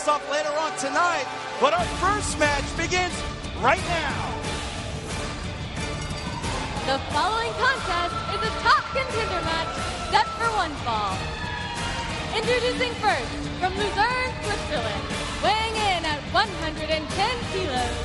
face-off later on tonight. But our first match begins right now. The following contest is a top contender match set for one fall. Introducing first, from Luzerne, Switzerland, weighing in at 110 kilos,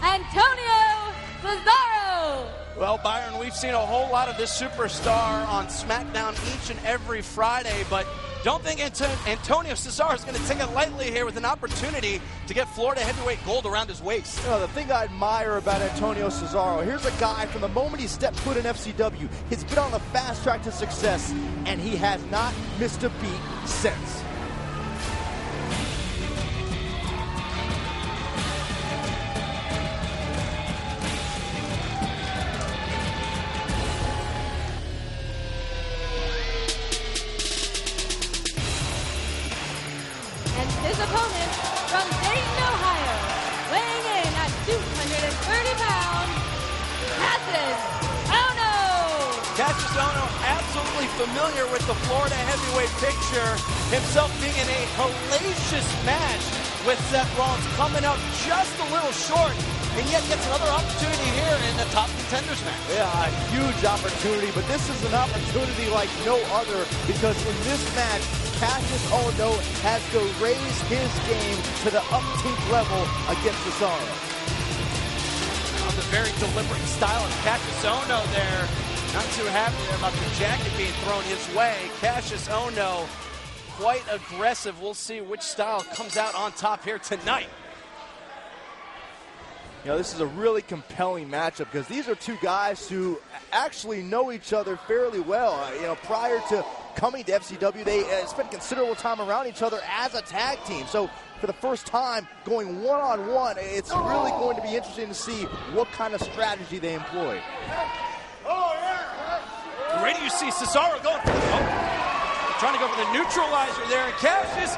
Antonio Cesaro. Well, Byron, we've seen a whole lot of this superstar on SmackDown each and every Friday, but don't think Antonio Cesaro is going to take it lightly here with an opportunity to get Florida heavyweight gold around his waist. You know, the thing I admire about Antonio Cesaro, here's a guy from the moment he stepped foot in FCW, he's been on the fast track to success, and he has not missed a beat since. His opponent from Dayton, Ohio, weighing in at 230 pounds, Kassius Ohno. Kassius Ohno, absolutely familiar with the Florida heavyweight picture, himself being in a hellacious match with Seth Rollins, coming up just a little short, and yet gets another opportunity here in the top contenders match. Yeah, a huge opportunity, but this is an opportunity like no other, because in this match, Kassius Ohno has to raise his game to the upteenth level against Cesaro. The very deliberate style of Kassius Ohno there. Not too happy there about the jacket being thrown his way. Kassius Ohno, quite aggressive. We'll see which style comes out on top here tonight. You know, this is a really compelling matchup because these are two guys who actually know each other fairly well. You know, prior to coming to FCW, they spent considerable time around each other as a tag team. So for the first time going one-on-one, it's really going to be interesting to see what kind of strategy they employ. Where do you see Cesaro going for trying to go for the neutralizer there, and Cassius.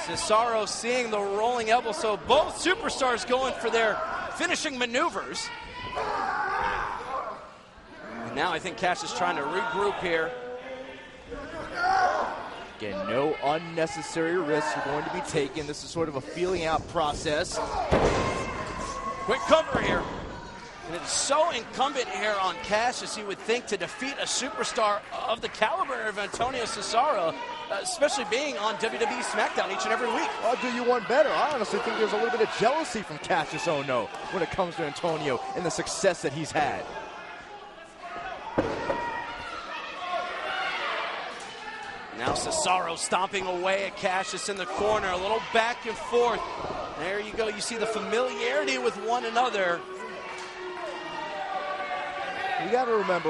Cesaro seeing the rolling elbow, so both superstars going for their finishing maneuvers. And now I think Cassius trying to regroup here. Again, no unnecessary risks are going to be taken. This is sort of a feeling out process. Quick cover here. And it's so incumbent here on Cassius, you would think, to defeat a superstar of the caliber of Antonio Cesaro, especially being on WWE SmackDown each and every week. I'll do you one better. I honestly think there's a little bit of jealousy from Kassius Ohno when it comes to Antonio and the success that he's had. Now Cesaro stomping away at Cassius in the corner, a little back and forth. There you go. You see the familiarity with one another. You got to remember,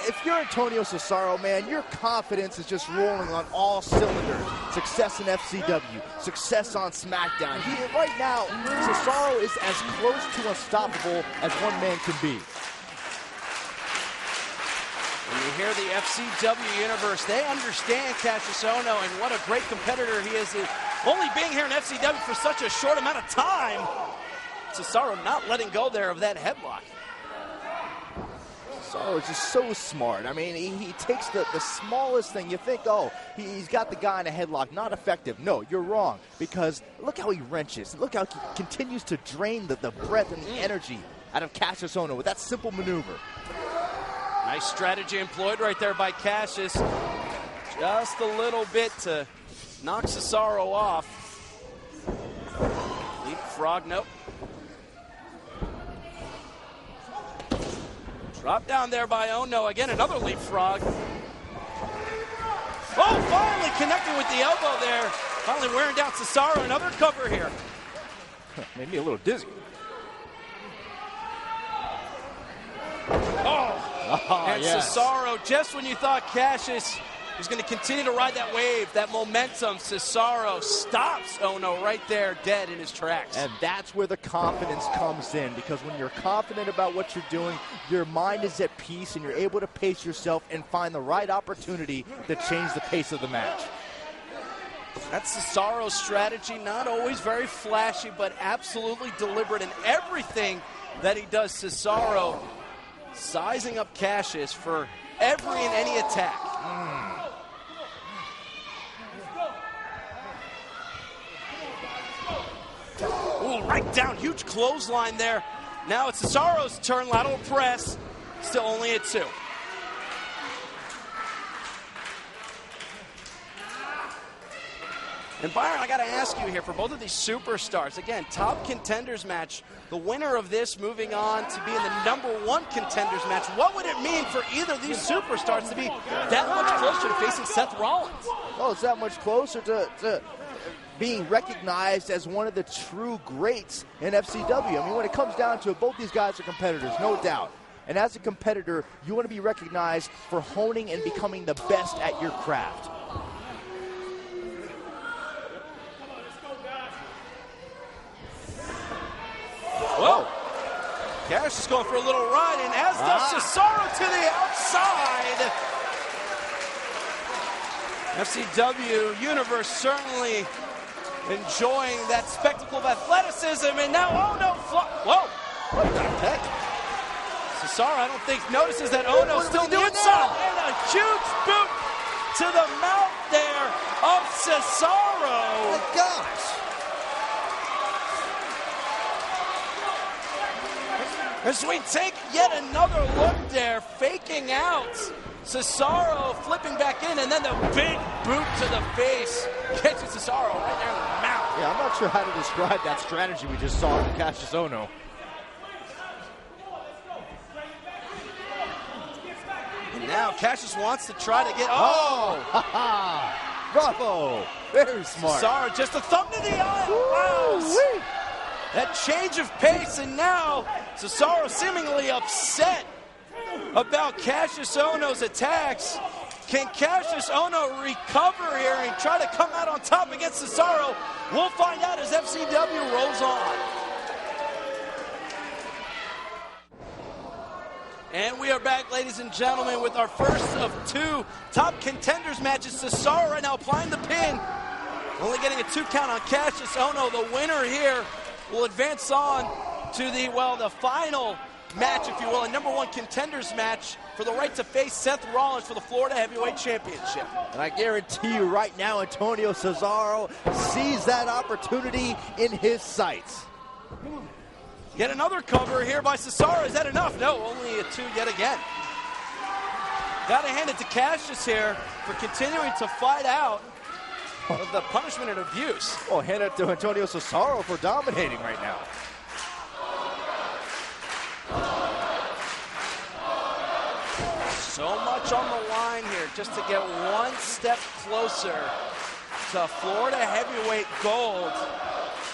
if you're Antonio Cesaro, man, your confidence is just rolling on all cylinders. Success in FCW, success on SmackDown. Right now, Cesaro is as close to unstoppable as one man can be. When you hear the FCW universe, they understand Kassius Ohno and what a great competitor he is. Only being here in FCW for such a short amount of time, Cesaro not letting go there of that headlock. Cesaro is just so smart. I mean, he takes the smallest thing. You think, oh, he's got the guy in a headlock, not effective. No, you're wrong, because look how he wrenches. Look how he continues to drain the breath and the energy out of Kassius Ohno with that simple maneuver. Nice strategy employed right there by Cassius. Just a little bit to knock Cesaro off. Leapfrog, nope. Drop down there by Ohno. Again, another leapfrog. Oh, finally connecting with the elbow there. Finally wearing down Cesaro. Another cover here. Made me a little dizzy. And yes. Cesaro, just when you thought Cassius was going to continue to ride that wave, that momentum, Cesaro stops Ohno right there dead in his tracks. And that's where the confidence comes in, because when you're confident about what you're doing, your mind is at peace and you're able to pace yourself and find the right opportunity to change the pace of the match. That's Cesaro's strategy, not always very flashy, but absolutely deliberate in everything that he does. Cesaro sizing up Cassius for every and any attack. Oh, right down, huge clothesline there. Now it's Cesaro's turn, lateral press. Still only at 2. And Byron, I got to ask you here, for both of these superstars, again, top contenders match, the winner of this moving on to be in the #1 contenders match, what would it mean for either of these superstars to be that much closer to facing Seth Rollins? Oh, it's that much closer to being recognized as one of the true greats in FCW. I mean, when it comes down to it, both these guys are competitors, no doubt. And as a competitor, you want to be recognized for honing and becoming the best at your craft. Whoa. Cassius is going for a little run, and as does Cesaro to the outside. FCW Universe certainly enjoying that spectacle of athleticism, and now Ohno, whoa, what the heck? Cesaro, I don't think, notices that Ohno's still on the inside, and a huge boot to the mouth there of Cesaro. Oh my gosh. As we take yet another look there, faking out. Cesaro flipping back in, and then the big boot to the face catches Cesaro right there in the mouth. Yeah, I'm not sure how to describe that strategy we just saw from Kassius Ohno. And now Cassius wants to try to get, Bravo! Very smart. Cesaro just a thumb to the eye. Wow. That change of pace, and now Cesaro seemingly upset about Kassius Ohno's attacks. Can Kassius Ohno recover here and try to come out on top against Cesaro? We'll find out as FCW rolls on. And we are back, ladies and gentlemen, with our first of 2 top contenders matches. Cesaro right now applying the pin. Only getting a 2 count on Kassius Ohno. The winner here will advance on to the final match, if you will, a #1 contenders match for the right to face Seth Rollins for the Florida Heavyweight Championship. And I guarantee you right now, Antonio Cesaro sees that opportunity in his sights. Yet another cover here by Cesaro. Is that enough? No, only a 2 yet again. Got to hand it to Cassius here for continuing to fight out of the punishment and abuse. Oh, hand it to Antonio Cesaro for dominating right now. So much on the line here just to get one step closer to Florida Heavyweight Gold.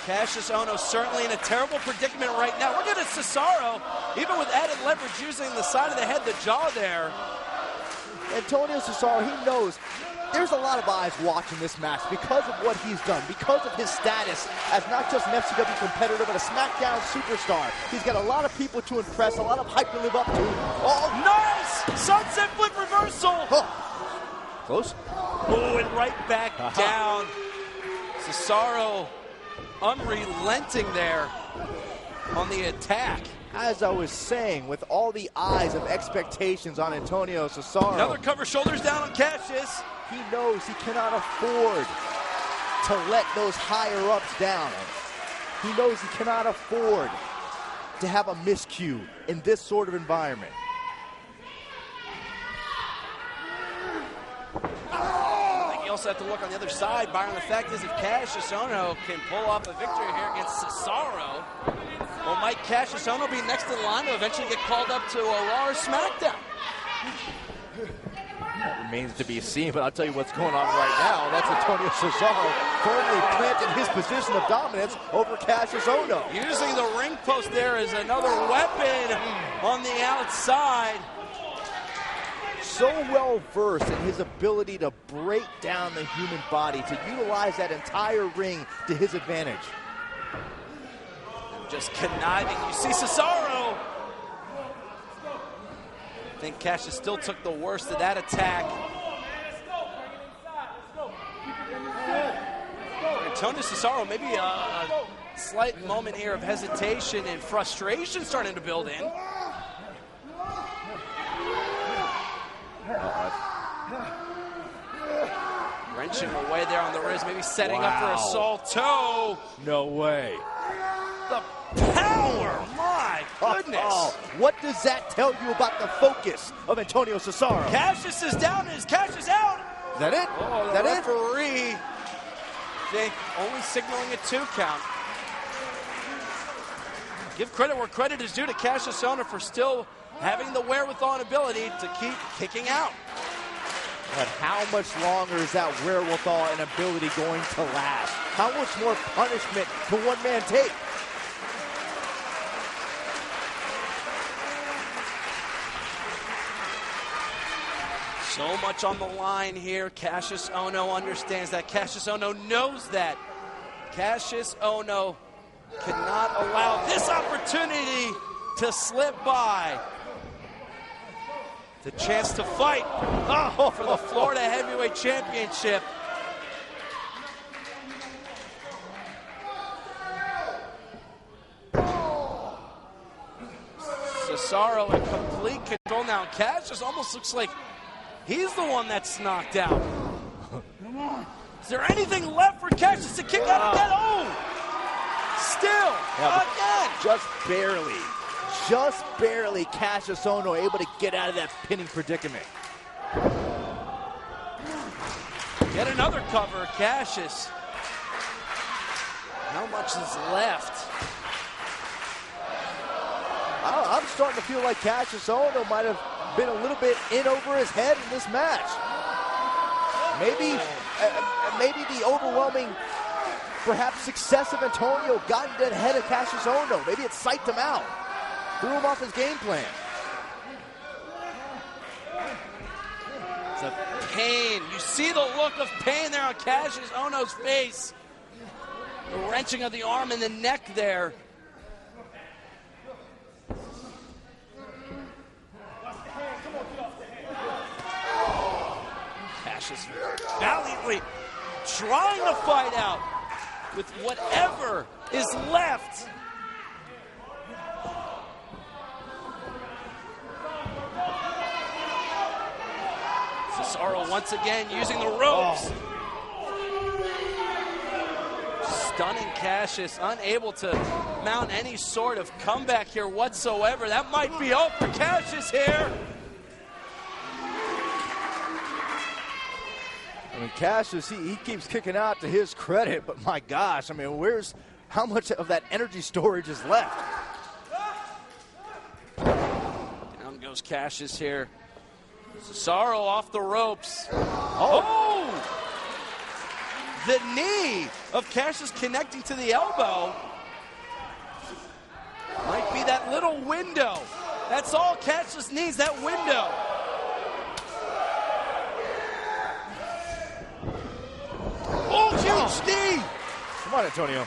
Kassius Ohno certainly in a terrible predicament right now. Look at Cesaro, even with added leverage using the side of the head, the jaw there. Antonio Cesaro, he knows there's a lot of eyes watching this match because of what he's done, because of his status as not just an FCW competitor, but a SmackDown superstar. He's got a lot of people to impress, a lot of hype to live up to. Oh, nice! Sunset flip reversal! Oh. Close. Oh, and right back down. Cesaro unrelenting there on the attack. As I was saying, with all the eyes of expectations on Antonio Cesaro. Another cover, shoulders down on Cassius. He knows he cannot afford to let those higher-ups down. He knows he cannot afford to have a miscue in this sort of environment. I think you also have to look on the other side, Byron. The fact is, if Kassius Ohno can pull off a victory here against Cesaro, well, might Kassius Ohno be next in line to eventually get called up to a Raw or SmackDown? That remains to be seen, but I'll tell you what's going on right now. That's Antonio Cesaro firmly planted his position of dominance over Kassius Ohno. Using the ring post there as another weapon on the outside. So well versed in his ability to break down the human body, to utilize that entire ring to his advantage. Just conniving. You see Cesaro. I think Cassius still took the worst of that attack. Antonio Cesaro, maybe a slight moment here of hesitation and frustration starting to build in. Wrenching away there on the wrist, maybe setting up for a salto. No way. the power. My goodness. What does that tell you about the focus of Antonio Cesaro? Cassius is down. Is Cassius out? Is that it? Oh, the referee, Jake, only signaling a 2 count. Give credit where credit is due to Kassius Ohno for still having the wherewithal and ability to keep kicking out. But how much longer is that wherewithal and ability going to last? How much more punishment can one man take? So much on the line here. Kassius Ohno understands that. Kassius Ohno knows that. Kassius Ohno cannot allow this opportunity to slip by. The chance to fight for the Florida Heavyweight Championship. Cesaro in complete control now. Cassius almost looks like he's the one that's knocked out. Is there anything left for Cassius to kick out of that? Oh! Still, again. Just barely Kassius Ohno able to get out of that pinning predicament. Get another cover, Cassius. How much is left? I'm starting to feel like Kassius Ohno might have been a little bit in over his head in this match. Maybe the overwhelming, perhaps success of Antonio got into the head of Kassius Ohno. Maybe it psyched him out, threw him off his game plan. The pain. You see the look of pain there on Kassius Ohno's face. The wrenching of the arm and the neck there. Cassius valiantly trying to fight out with whatever is left. Cesaro once again using the ropes. Stunning Cassius, unable to mount any sort of comeback here whatsoever. That might be all for Cassius here. I mean, Cassius, he keeps kicking out to his credit, but my gosh, I mean, how much of that energy storage is left? Down goes Cassius here. Cesaro off the ropes. Oh! The knee of Cassius connecting to the elbow. Might be that little window. That's all Cassius needs, that window. Oh, huge knee! Come on, Antonio.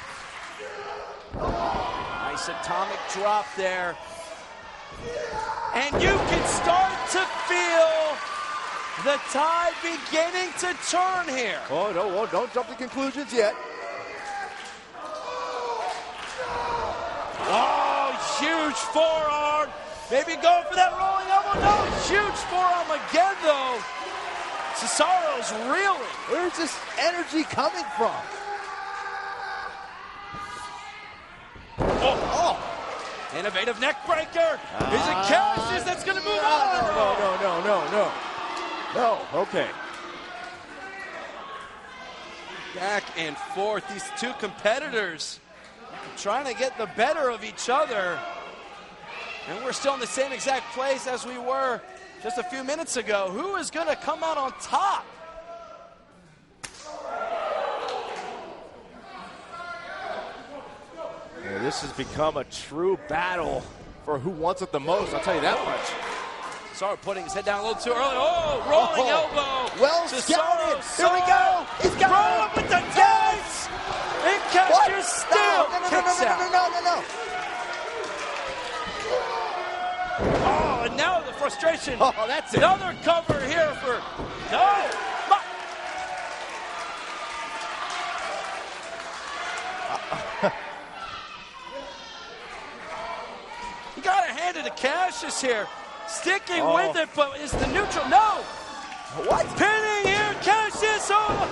Nice atomic drop there. And you can start to feel the tide beginning to turn here. Oh, no, don't jump to conclusions yet. Oh, huge forearm. Maybe go for that rolling elbow. No, huge forearm again, though. Cesaro's reeling. Where's this energy coming from? Oh. Innovative neck breaker. Is it Cassius that's going to move on? No, okay. Back and forth. These two competitors trying to get the better of each other. And we're still in the same exact place as we were just a few minutes ago. Who is going to come out on top? Yeah, this has become a true battle for who wants it the most, I'll tell you that much. Cesaro putting his head down a little too early. Oh, rolling elbow. Well scouted. Here we go. He's got roll up with the dice. And Cassius still kicks out. No. Oh, and now the frustration. Oh, that's it. Another cover here for no. You got to hand it to Cassius here. Sticking with it, but is the neutral? No. What? Pinning here, Cassius Ohno.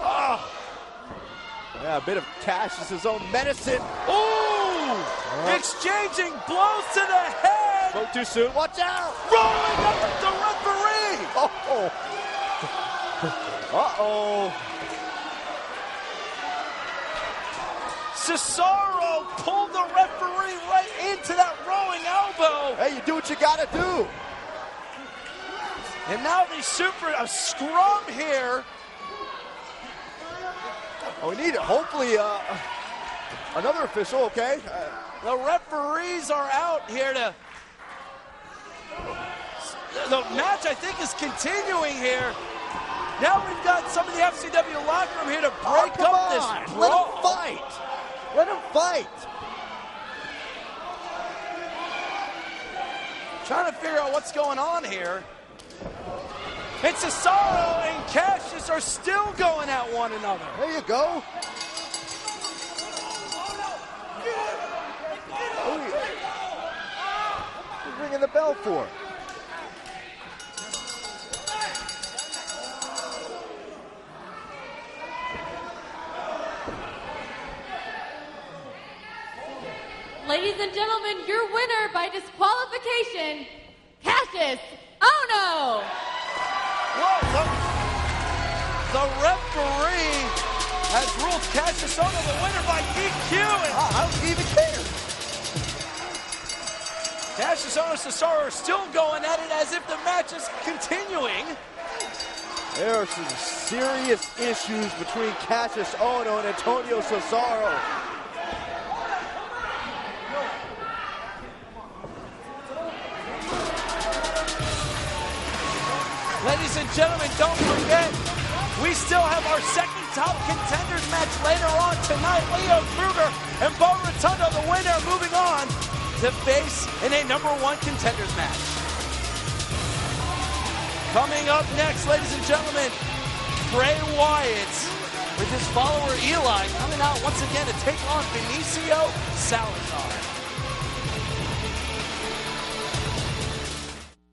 Oh. Yeah, a bit of Cassius' own medicine. Ooh! Exchanging blows to the head. Spoke too soon. Watch out! Rolling up at the referee. Uh-oh. Uh-oh. Cesaro pulled the referee right into that rolling elbow. Hey, you do what you gotta do. And now they a scrum here. Oh, we need hopefully another official, okay? The referees are out here to... The match, I think, is continuing here. Now we've got some of the FCW locker room here to break up this brawl. Let him fight. Let him fight. Trying to figure out what's going on here. And Cesaro and Cassius are still going at one another. There you go. Oh, yeah. He's ringing the bell for it. Ladies and gentlemen, your winner by disqualification, Kassius Ohno. Whoa, the referee has ruled Cassius Ohno the winner by DQ. And how does he even care? Cassius Ohno and Cesaro are still going at it as if the match is continuing. There are some serious issues between Cassius Ohno and Antonio Cesaro. Ladies and gentlemen, don't forget, we still have our second top contenders match later on tonight. Leo Kruger and Bo Rotundo, the winner, moving on to face in a #1 contenders match. Coming up next, ladies and gentlemen, Bray Wyatt with his follower Eli coming out once again to take on Benicio Salazar.